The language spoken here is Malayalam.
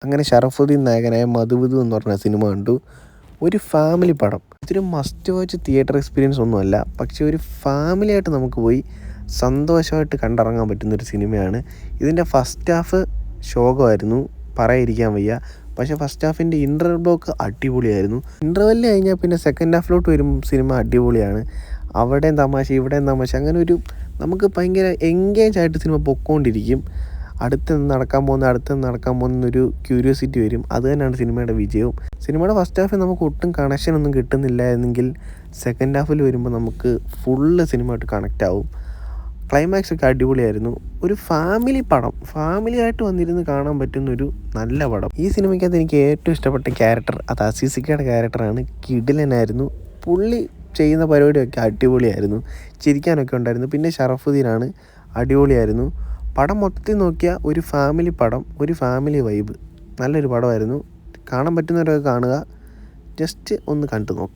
അങ്ങനെ ഷറഫുദ്ദീൻ നായകനായ മധുവിധു എന്ന് പറഞ്ഞ സിനിമ കണ്ടു. ഒരു ഫാമിലി പടം. ഇതൊരു മസ്റ്റ് വാച്ച് തിയേറ്റർ എക്സ്പീരിയൻസ് ഒന്നുമല്ല, പക്ഷേ ഒരു ഫാമിലിയായിട്ട് നമുക്ക് പോയി സന്തോഷമായിട്ട് കണ്ടിറങ്ങാൻ പറ്റുന്നൊരു സിനിമയാണ്. ഇതിൻ്റെ ഫസ്റ്റ് ഹാഫ് ശോകമായിരുന്നു, പറയാതിരിക്കാൻ വയ്യ. പക്ഷേ ഫസ്റ്റ് ഹാഫിൻ്റെ ഇൻ്റർവൽ ബ്ലോക്ക് അടിപൊളിയായിരുന്നു. ഇൻ്റർവെല്ല് കഴിഞ്ഞാൽ പിന്നെ സെക്കൻഡ് ഹാഫിലോട്ട് വരും സിനിമ അടിപൊളിയാണ്. അവിടെയും തമാശ ഇവിടെയും തമാശ, അങ്ങനെ ഒരു നമുക്ക് ഭയങ്കര എൻഗേജ് ആയിട്ട് സിനിമ പൊയ്ക്കൊണ്ടിരിക്കും. അടുത്തെന്ന് നടക്കാൻ പോകുന്നൊരു ക്യൂരിയോസിറ്റി വരും. അത് തന്നെയാണ് സിനിമയുടെ വിജയവും. സിനിമയുടെ ഫസ്റ്റ് ഹാഫിൽ നമുക്ക് ഒട്ടും കണക്ഷനൊന്നും കിട്ടുന്നില്ല എന്നെങ്കിൽ സെക്കൻഡ് ഹാഫിൽ വരുമ്പോൾ നമുക്ക് ഫുള്ള് സിനിമയായിട്ട് കണക്റ്റ് ആവും. ക്ലൈമാക്സ് ഒക്കെ അടിപൊളിയായിരുന്നു. ഒരു ഫാമിലി പടം, ഫാമിലിയായിട്ട് വന്നിരുന്ന് കാണാൻ പറ്റുന്നൊരു നല്ല പടം. ഈ സിനിമയ്ക്കകത്ത് എനിക്ക് ഏറ്റവും ഇഷ്ടപ്പെട്ട ക്യാരക്ടർ അത് അസീസിക്കയുടെ ക്യാരക്ടറാണ്. കിടിലനായിരുന്നു. പുള്ളി ചെയ്യുന്ന പരിപാടിയൊക്കെ അടിപൊളിയായിരുന്നു. ചിരിക്കാനൊക്കെ ഉണ്ടായിരുന്നു. പിന്നെ ഷറഫുദ്ദീനാണ്, അടിപൊളിയായിരുന്നു. പടം മൊത്തത്തിൽ നോക്കിയാൽ ഒരു ഫാമിലി പടം, ഒരു ഫാമിലി വൈബ്, നല്ലൊരു പടമായിരുന്നു. കാണാൻ പറ്റുന്നവരൊക്കെ കാണുക, ജസ്റ്റ് ഒന്ന് കണ്ടു നോക്കുക.